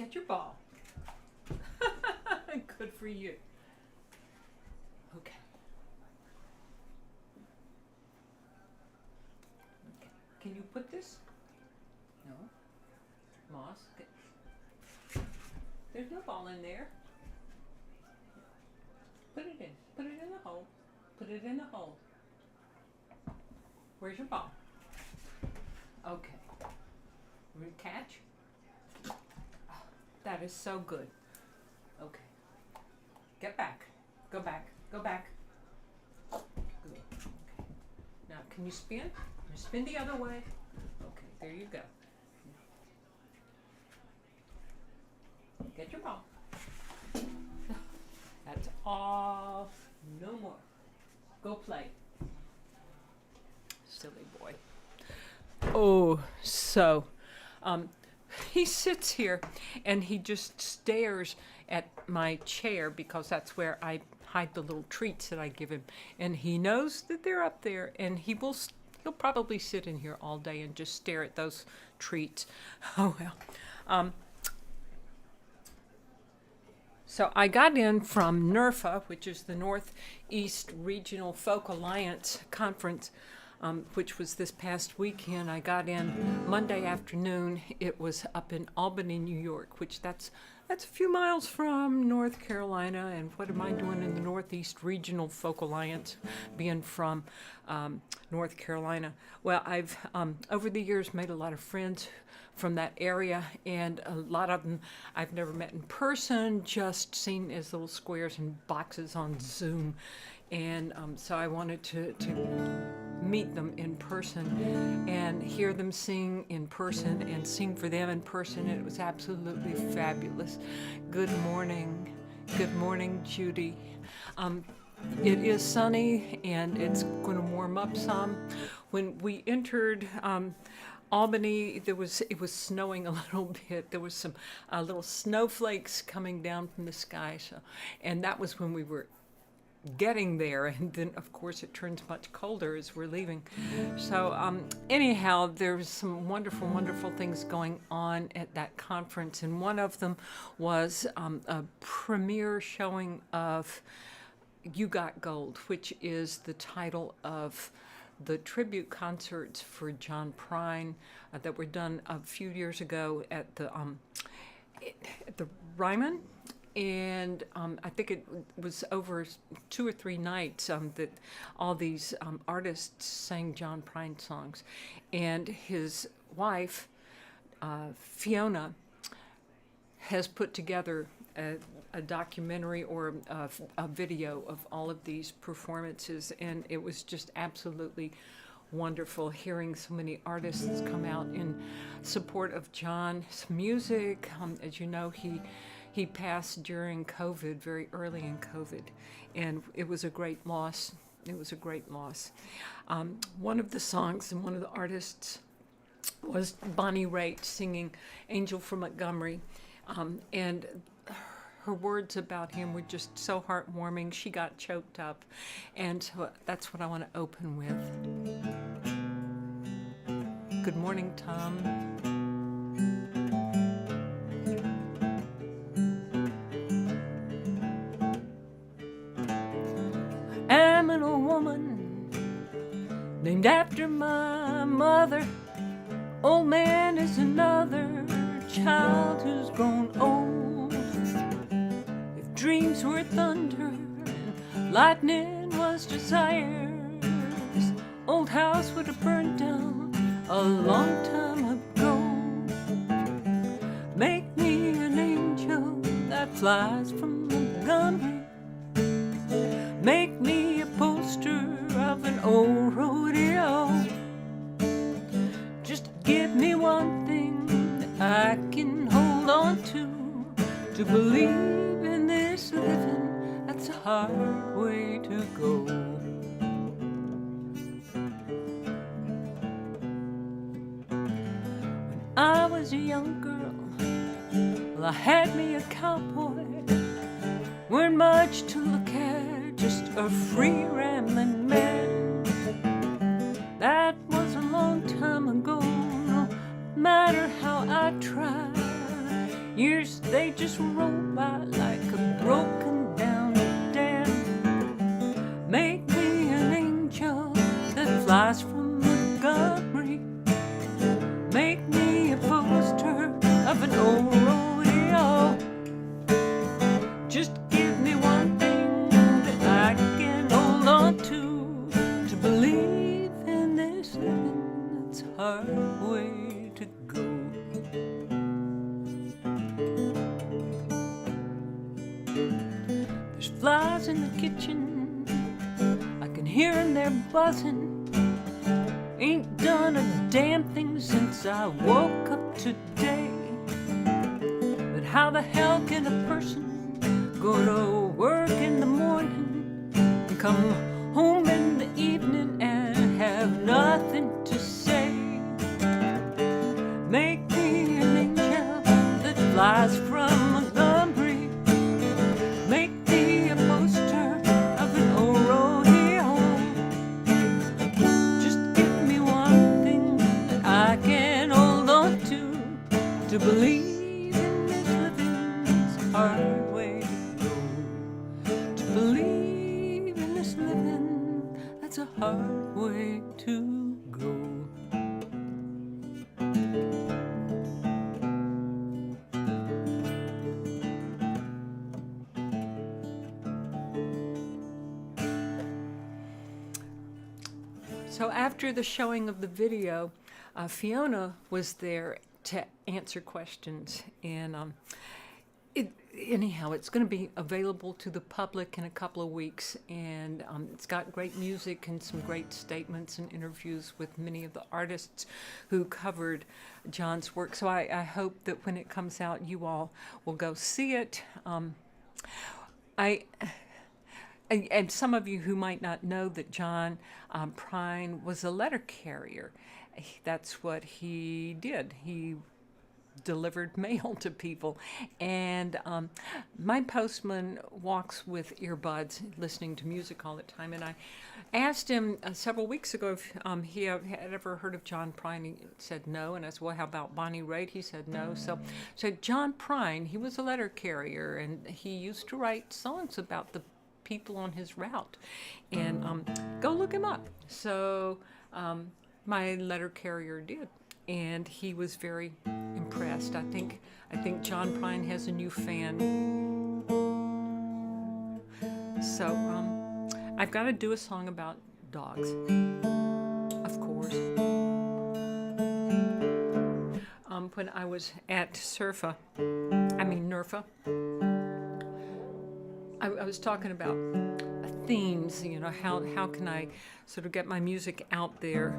Get your ball. Good for you. Okay. Can you put this? No. Moss. There's no ball in there. Put it in. Put it in the hole. Put it in the hole. Where's your ball? Okay. We're gonna catch. Oh, that is so good. Okay. Get back. Go back. Go back. Good. Okay. Now, can you spin? Can you spin the other way? Okay, there you go. Get your ball. That's all. No more. Go play. Silly boy. Oh, so he sits here and he just stares at my chair because that's where I hide the little treats that I give him. And he knows that they're up there, and he'll probably sit in here all day and just stare at those treats. Oh well. So I got in from NERFA, which is the Northeast Regional Folk Alliance Conference, which was this past weekend. I got in Monday afternoon. It was up in Albany, New York, which that's a few miles from North Carolina. And what am I doing in the Northeast Regional Folk Alliance, being from North Carolina? Well, I've over the years made a lot of friends from that area, and a lot of them I've never met in person, just seen as little squares and boxes on Zoom. And so I wanted to meet them in person and hear them sing in person and sing for them in person. And it was absolutely fabulous. Good morning. Good morning, Judy. It is sunny and it's going to warm up some. When we entered Albany, it was snowing a little bit. There was some little snowflakes coming down from the sky. And that was when we were getting there, and then of course it turns much colder as we're leaving. So anyhow, there's some wonderful things going on at that conference, and one of them was a premiere showing of You Got Gold, which is the title of the tribute concerts for John Prine that were done a few years ago at the Ryman. And I think it was over 2 or 3 nights that all these artists sang John Prine songs. And his wife, Fiona, has put together a documentary or a video of all of these performances. And it was just absolutely wonderful hearing so many artists come out in support of John's music. As you know, he passed during COVID, very early in COVID, and it was a great loss. It was a great loss. One of the songs and one of the artists was Bonnie Raitt singing Angel from Montgomery, and her words about him were just so heartwarming. She got choked up, and so that's what I want to open with. Good morning, Tom. I'm an old woman named after my mother. Old man is another child who's grown old. If dreams were thunder and lightning was desire, this old house would have burned down a long time ago. Make me an angel that flies from Montgomery. Make me a poster of an old rodeo. Just give me one thing that I can hold on to believe in this living. That's a hard way to go. When I was a young girl, well, I had me a cowboy. Weren't much to look at, just a free rambling man. That was a long time ago, no matter how I tried. Years Make me an angel that flies from Montgomery. Make me a poster of an old rodeo. Just give me one thing that I can hold on to believe in this living. It's a hard way to go. There's flies in the kitchen, I can hear them, they're buzzing. Ain't done a damn thing since I woke up today. But how the hell can a person go to work in the morning and come home in the evening and have nothing to say? Make me an angel that flies from Montgomery. Make me a poster of an old rodeo. Just give me one thing that I can hold on to believe in this living. It's a hard way to go. To believe in this living, that's a hard way to go. So after the showing of the video, Fiona was there to answer questions, and anyhow, it's going to be available to the public in a couple of weeks, and it's got great music and some great statements and interviews with many of the artists who covered John's work. So I hope that when it comes out, you all will go see it. And some of you who might not know that John Prine was a letter carrier. That's what he did. He delivered mail to people. And my postman walks with earbuds, listening to music all the time. And I asked him several weeks ago if he had ever heard of John Prine. He said no. And I said, well, how about Bonnie Raitt? He said no. So John Prine, he was a letter carrier, and he used to write songs about the people on his route, and go look him up. So my letter carrier did, and he was very impressed. I think John Prine has a new fan. So I've got to do a song about dogs, of course. When I was at NERFA, I was talking about themes, how can I sort of get my music out there,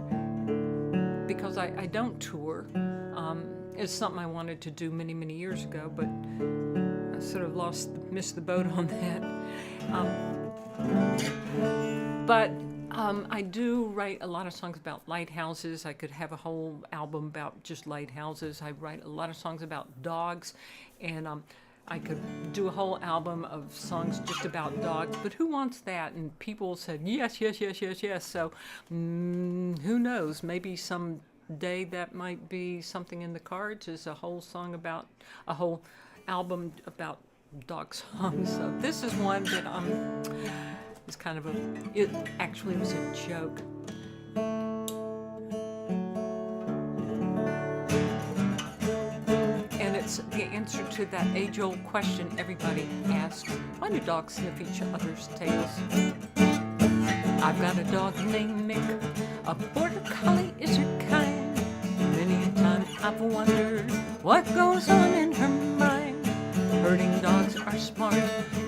because I don't tour. It's something I wanted to do many, many years ago, but I sort of missed the boat on that. But I do write a lot of songs about lighthouses. I could have a whole album about just lighthouses. I write a lot of songs about dogs, and I could do a whole album of songs just about dogs, but who wants that? And people said, yes. So who knows? Maybe someday that might be something in the cards, is a whole album about dog songs. So this is one that is kind of it actually was a joke. The answer to that age-old question everybody asks: why do dogs sniff each other's tails? I've got a dog named Mick, a border collie is her kind. Many a time I've wondered what goes on in her mind. Herding dogs are smart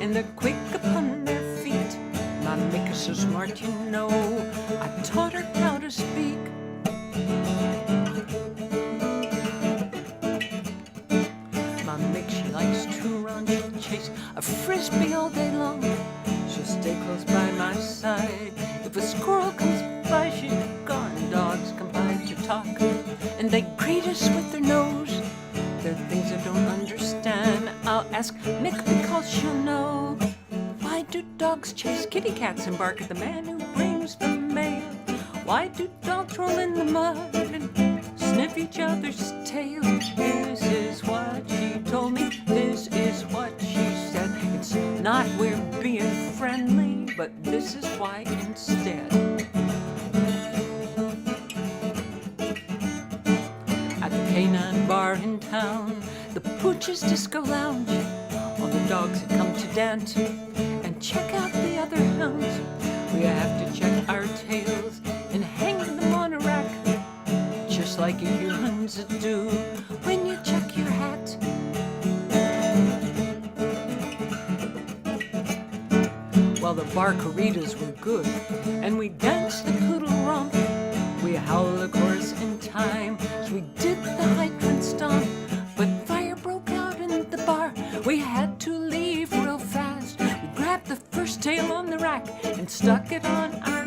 and they're quick upon their feet. My Mick is so smart, I taught her how to speak. She likes to run, she'll chase a frisbee all day long. She'll stay close by my side. If a squirrel comes by, she's gone. Dogs come by to talk, and they greet us with their nose. There are things I don't understand. I'll ask Mick because she'll know. Why do dogs chase kitty cats and bark at the man who brings the mail? Why do dogs roll in the mud and sniff each other's tails? This is what she told me, this is what she said. It's not we're being friendly, but but this is why instead. At the Canine Bar in town, the Pooch's Disco Lounge, all the dogs had come to dance and check out the other hounds. We have to check our tails and hang them on a rack, just like you humans do when you check your hat. Well, the barcaritas were good, and we danced the poodle romp. We howled the chorus in time as we did the hydrant stomp. But fire broke out in the bar. We had to leave real fast. We grabbed the first tail on the rack and stuck it on our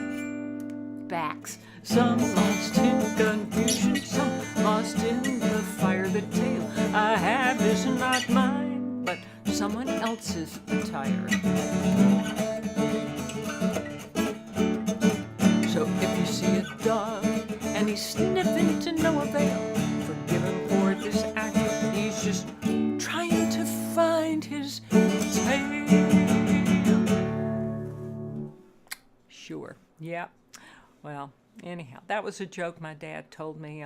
backs. Some lost in confusion, some lost in the fire. The tail I have is not mine, but someone else's attire. So if you see a dog and he's sniffing to no avail, forgive him for this act. He's just trying to find his tail. Sure. Yeah. Well, anyhow, that was a joke my dad told me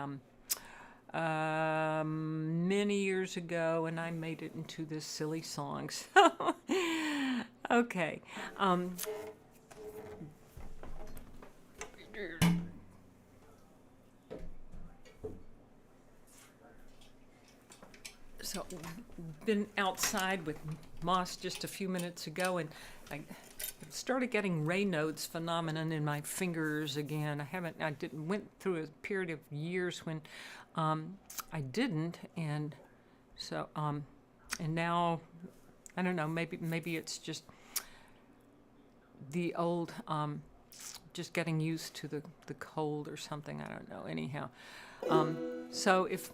many years ago, and I made it into this silly song. So, okay. So, been outside with Moss just a few minutes ago, and I started getting Raynaud's phenomenon in my fingers again. I went through a period of years when I didn't, and so and now I don't know. Maybe it's just the old, just getting used to the cold or something. I don't know. Anyhow, so if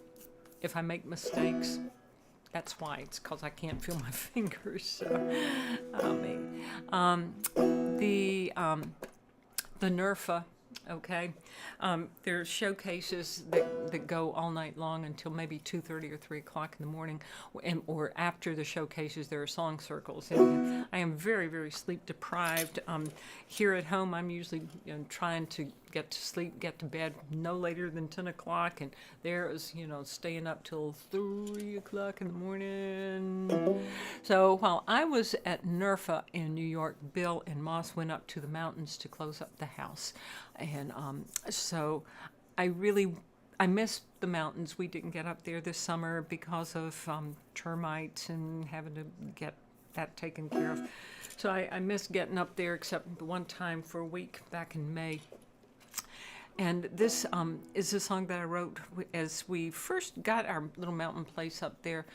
I make mistakes, that's why. It's because I can't feel my fingers. So, the NERFA, okay. There's showcases that go all night long until maybe 2:30 or 3 o'clock in the morning, or after the showcases there are song circles. And I am very, very sleep deprived. Here at home, I'm usually trying to get to sleep, get to bed no later than 10 o'clock, and there is staying up till 3 o'clock in the morning. So while I was at NERFA in New York, Bill and Moss went up to the mountains to close up the house, and so I miss the mountains. We didn't get up there this summer because of termites and having to get that taken care of. So I miss getting up there, except one time for a week back in May. And this is a song that I wrote as we first got our little mountain place up there.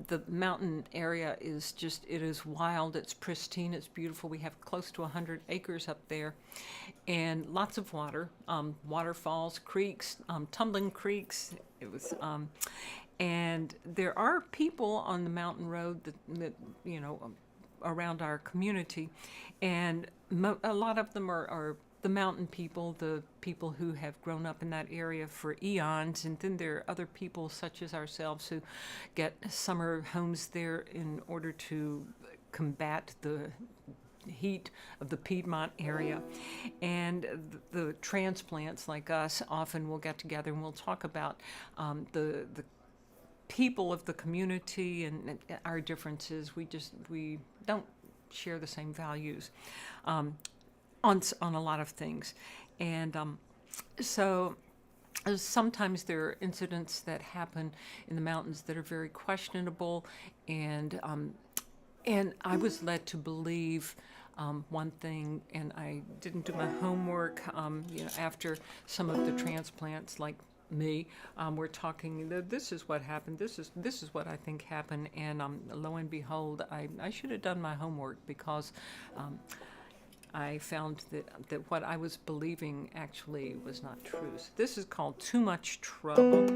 The mountain area is it is wild, it's pristine, it's beautiful. We have close to 100 acres up there, and lots of water, waterfalls, creeks, tumbling creeks. It was, and there are people on the mountain road that around our community, and a lot of them are the mountain people, the people who have grown up in that area for eons, and then there are other people such as ourselves who get summer homes there in order to combat the heat of the Piedmont area. And the transplants like us often will get together and we'll talk about the people of the community and our differences. We don't share the same values on a lot of things, and so sometimes there are incidents that happen in the mountains that are very questionable, and I was led to believe one thing, and I didn't do my homework. After some of the transplants, like me, we're talking. This is what happened. This is what I think happened, and lo and behold, I should have done my homework, because I found that what I was believing actually was not true. So this is called Too Much Trouble.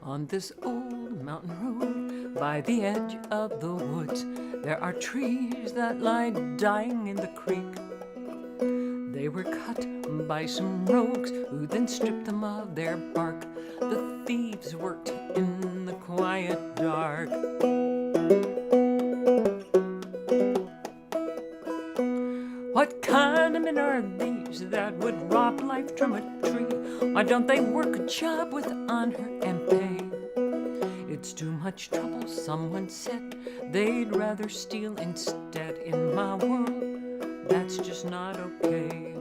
On this old mountain road by the edge of the woods, There are trees that lie dying in the creek. They were cut by some rogues who then stripped them of their bark. The thieves worked in the quiet dark. What kind of men are these that would rob life from a tree? Why don't they work a job with honor and pay? It's too much trouble, someone said. They'd rather steal instead. In my world, that's just not okay.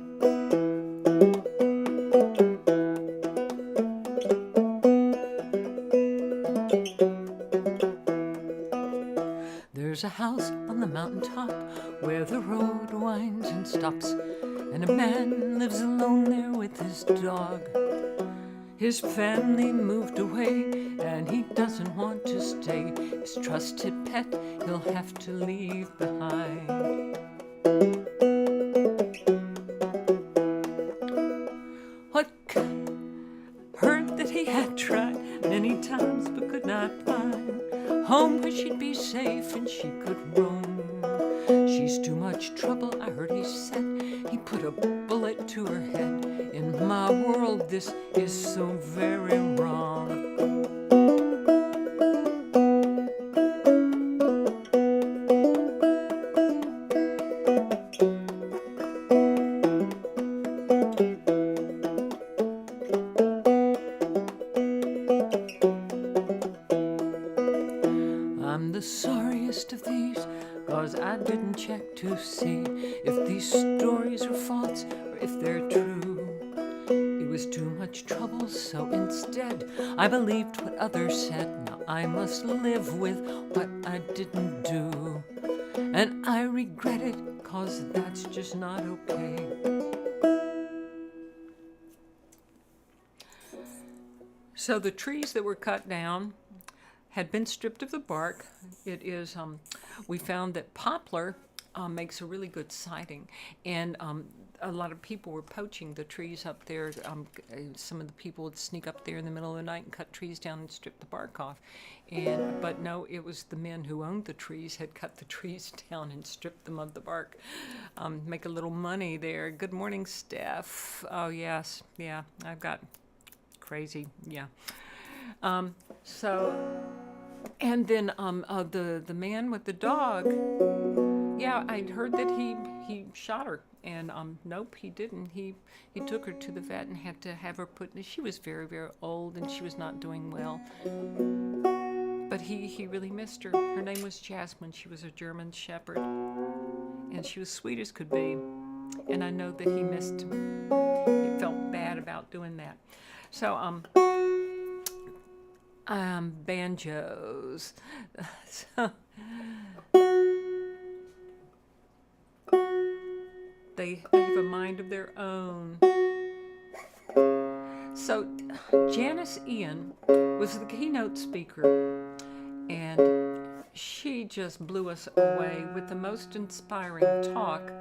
There's a house on the mountaintop where the road winds and stops, and a man lives alone there with his dog. His family moved away, and he doesn't want to stay. His trusted pet he'll have to leave behind. Heard that he had tried many times but could not find home where she'd be safe and she could roam. She's too much trouble, I heard he said. He put a bullet to her head. In my world, this is so very wrong. I'm the sorriest of these, 'cause I didn't check to see if these stories are false or if they're true. It was too much trouble, so instead I believed what others said. Now I must live with what I didn't do, and I regret it, 'cause that's just not okay. So the trees that were cut down had been stripped of the bark. It is, we found that poplar makes a really good siding, and a lot of people were poaching the trees up there. Some of the people would sneak up there in the middle of the night and cut trees down and strip the bark off. But no, it was the men who owned the trees had cut the trees down and stripped them of the bark. Make a little money there. Good morning, Steph. Oh, yes. Yeah, I've got crazy. Yeah. And then the man with the dog, yeah, I'd heard that he shot her, and nope, he didn't. He took her to the vet and had to have her put. She was very, very old, and she was not doing well. But he really missed her. Her name was Jasmine. She was a German Shepherd, and she was sweet as could be. And I know that he missed. He felt bad about doing that. So banjos. So they have a mind of their own. So Janis Ian was the keynote speaker, and she just blew us away with the most inspiring talk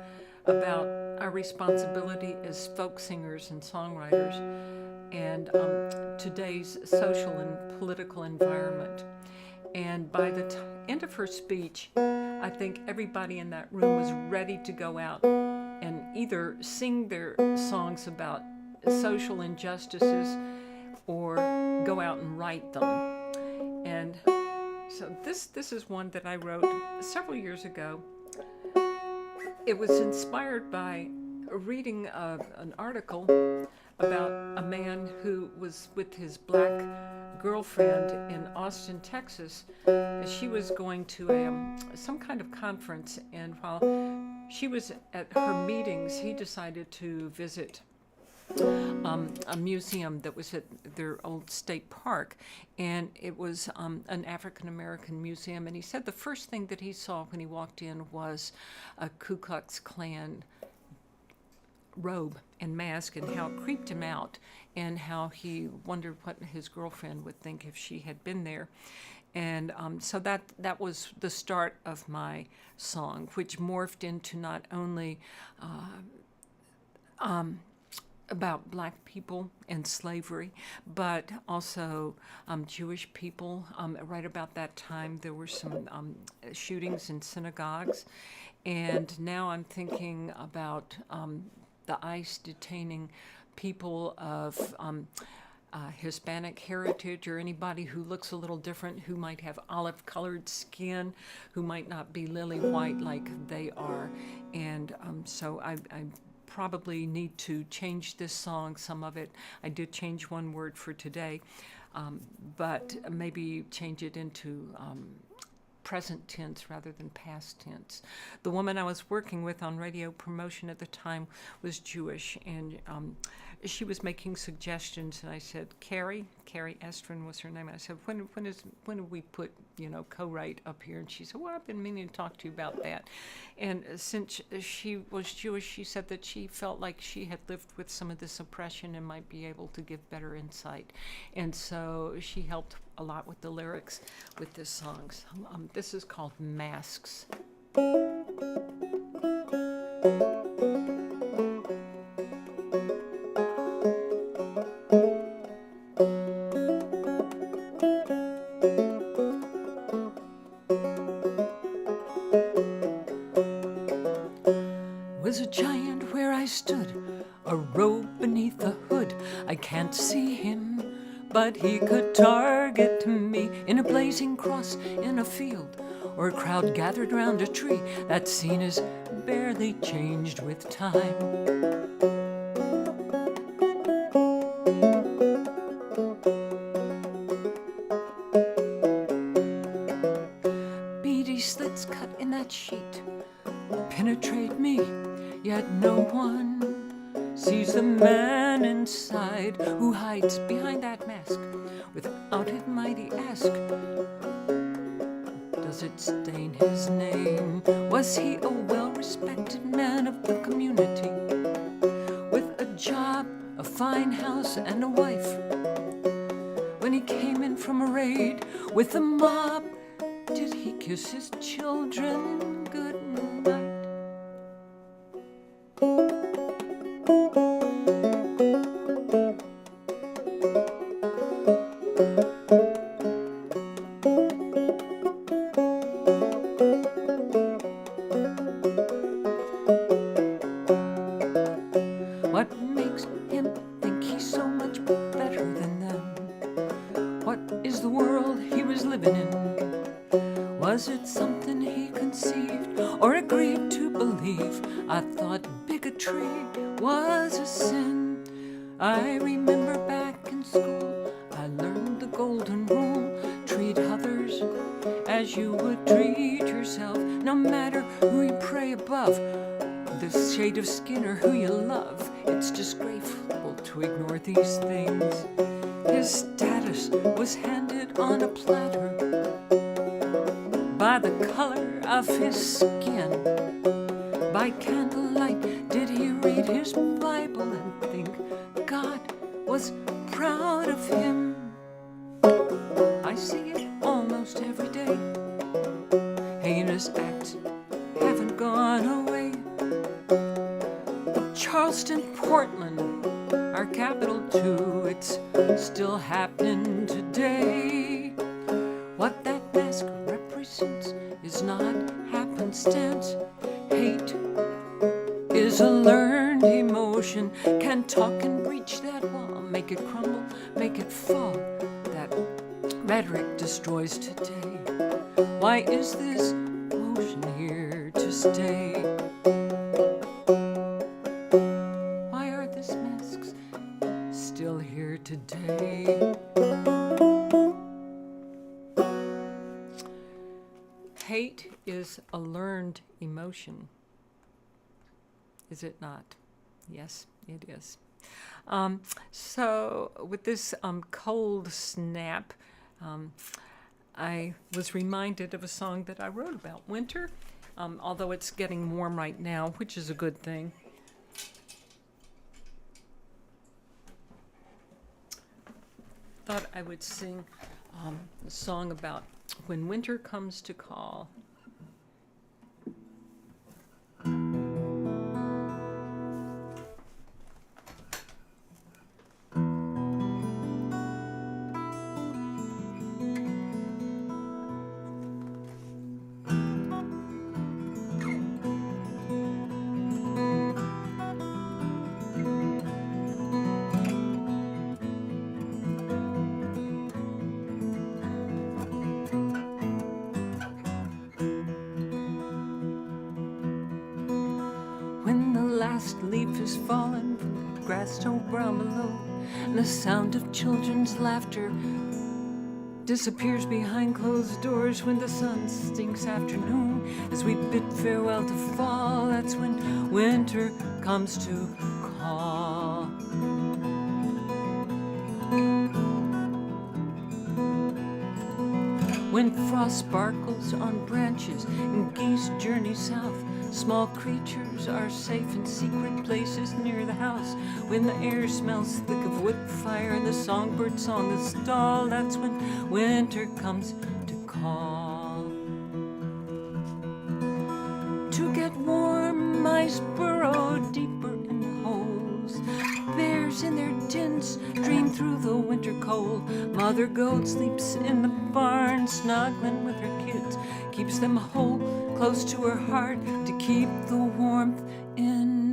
about our responsibility as folk singers and songwriters and today's social and political environment. And by the end of her speech, I think everybody in that room was ready to go out and either sing their songs about social injustices or go out and write them. And so this is one that I wrote several years ago. It was inspired by reading an article about a man who was with his black girlfriend in Austin, Texas. She was going to some kind of conference, and while she was at her meetings, he decided to visit a museum that was at their old state park, and it was an African American museum. And he said the first thing that he saw when he walked in was a Ku Klux Klan robe and mask, and how it creeped him out, and how he wondered what his girlfriend would think if she had been there. And so that was the start of my song, which morphed into not only about black people and slavery, but also Jewish people. Right about that time, there were some shootings in synagogues. And now I'm thinking about the ICE detaining people of Hispanic heritage, or anybody who looks a little different, who might have olive-colored skin, who might not be lily white like they are. And so I probably need to change this song, some of it. I did change one word for today, but maybe change it into present tense rather than past tense. The woman I was working with on radio promotion at the time was Jewish, and she was making suggestions, and I said, Carrie Estrin was her name. I said, when do we put, co-write up here? And she said, well, I've been meaning to talk to you about that. And since she was Jewish, she said that she felt like she had lived with some of this oppression and might be able to give better insight. And so she helped a lot with the lyrics with this song. This is called Masks. Was a giant where I stood, a robe beneath the hood. I can't see him, but he could target me in a blazing cross in a field, or a crowd gathered round a tree. That scene is barely changed with time. Beady slits cut in that sheet penetrate me, yet no one sees the man inside who hides behind that mask. Without it mighty ask, does it stain his name? Was he a well-respected man of the community, with a job, a fine house, and a wife? When he came in from a raid with a mob, did he kiss his children good night? What makes him think he's so much better than them? What is the world he was living in? Was it something he conceived or agreed to believe? I thought bigotry was a sin. I remember back in school, I learned the golden rule: treat others as you would treat yourself, no matter who you pray above, the shade of skin or who you love. It's disgraceful to ignore these things. His status was handed on a platter by the color of his skin. By candlelight did he read his Bible and think God was proud of him. I see it almost every day. Heinous acts haven't gone away. Charleston, Portland, our capital too, it's still happening today. What that mask represents is not happenstance. Hate is a learned emotion, can talk and breach that wall, make it crumble, make it fall. That rhetoric destroys today. Why is this motion here to stay? Why are these masks still here today? Hate is a learned emotion. Is it not? Yes, it is. So with this cold snap, I was reminded of a song that I wrote about winter, although it's getting warm right now, which is a good thing. Thought I would sing a song about when winter comes to call. last leaf is fallen from the grass so brown below, and the sound of children's laughter disappears behind closed doors when the sun sinks afternoon. As we bid farewell to fall, that's when winter comes to call. When frost sparkles on branches and geese journey south, small creatures are safe in secret places near the house. When the air smells thick of wood fire and the songbird song is stalled, that's when winter comes to call. To get warm, mice burrow deeper in the holes. Bears in their dens dream through the winter cold. Mother goat sleeps in the barn, snuggling with her kids, keeps them whole, close to her heart to keep the warmth in.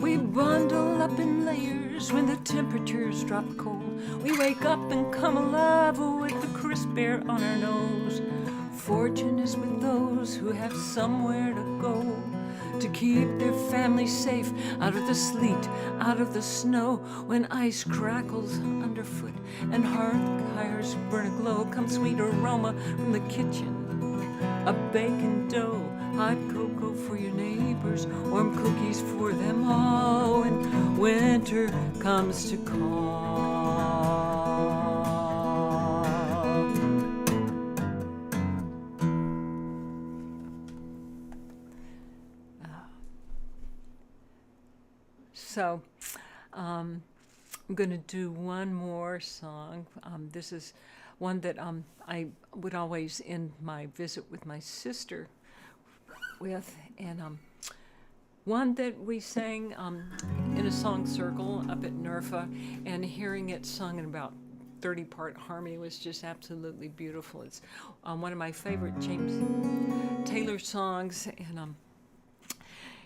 We bundle up in layers when the temperatures drop cold. We wake up and come alive with the crisp air on our nose. Fortune is with those who have somewhere to go, to keep their family safe out of the sleet, out of the snow. When ice crackles underfoot and hearth fires burn aglow, comes sweet aroma from the kitchen, a baking dough, hot cocoa for your neighbors, warm cookies for them all, when winter comes to call. So, I'm going to do one more song. This is one that I would always end my visit with my sister with, and one that we sang in a song circle up at NERFA, and hearing it sung in about 30-part harmony was just absolutely beautiful. It's one of my favorite James Taylor songs, and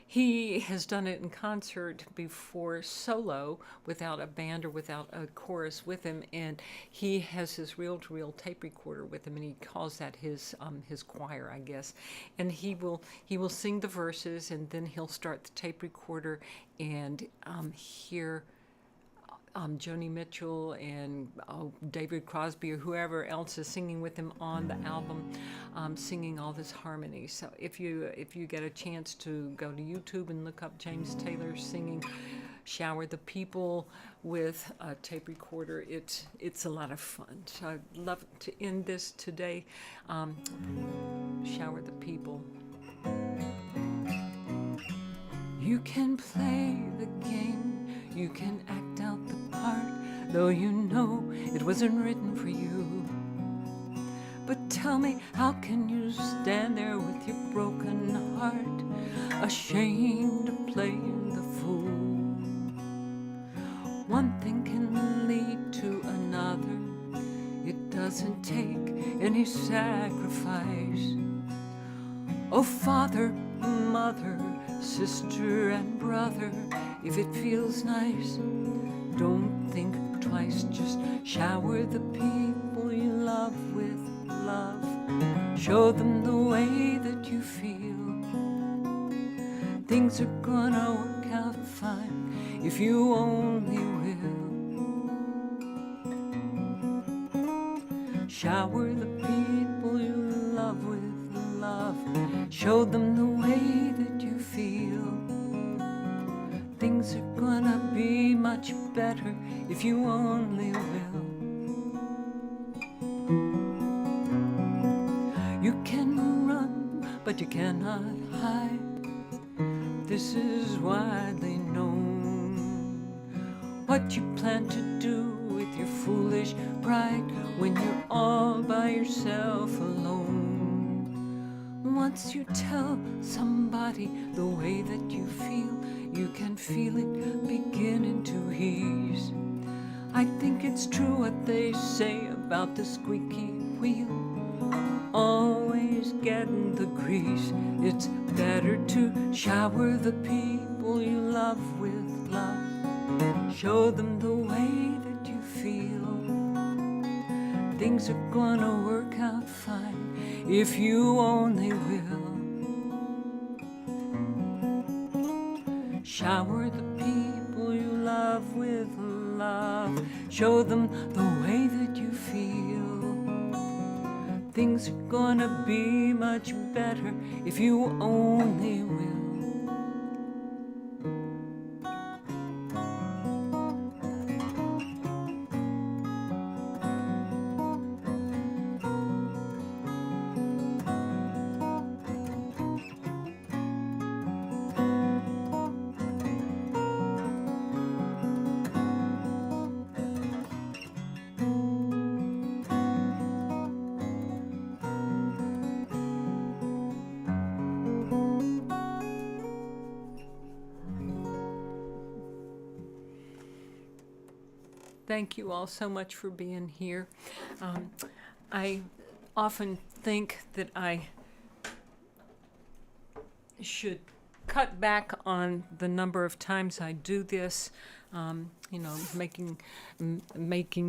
he has done it in concert before solo without a band or without a chorus with him, and he has his reel-to-reel tape recorder with him, and he calls that his choir, I guess. And he will sing the verses, and then he'll start the tape recorder and hear Joni Mitchell and David Crosby or whoever else is singing with him on the album, singing all this harmony. So if you get a chance to go to YouTube and look up James Taylor singing "Shower the People" with a tape recorder, it's a lot of fun. So I'd love to end this today. Shower the people. You can play the game, you can act out the part, though you know it wasn't written for you. But tell me, how can you stand there with your broken heart, ashamed of playing the fool? One thing can lead to another, it doesn't take any sacrifice. Oh, father, mother, sister and brother, if it feels nice, don't think twice, just shower the people you love with love. Show them the way that you feel. Things are gonna work out fine if you only will. Shower the people you love with love. Show them the way that you feel. Things are gonna be much better if you only will. You can run, but you cannot hide. This is widely known. What you plan to do with your foolish pride when you're all by yourself alone. Once you tell somebody the way that you feel, you can feel it beginning to ease. I think it's true what they say about the squeaky wheel always getting the grease. It's better to shower the people you love with love. Show them the way that you feel. Things are gonna work out fine if you only will. Shower the people you love with love. Show them the way that you feel. Things are gonna be much better if you only will. Thank you all so much for being here. I often think that I should cut back on the number of times I do this. Making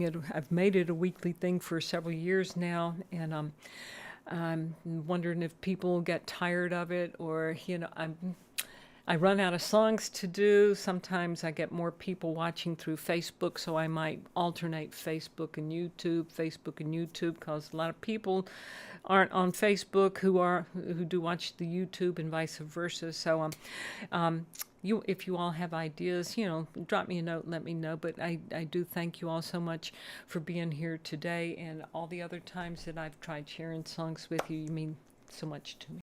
it. I've made it a weekly thing for several years now, and I'm wondering if people get tired of it, or I run out of songs to do. Sometimes I get more people watching through Facebook, so I might alternate Facebook and YouTube, because a lot of people aren't on Facebook who do watch the YouTube and vice versa. So if you all have ideas, drop me a note and let me know. But I do thank you all so much for being here today, and all the other times that I've tried sharing songs with you. You mean so much to me.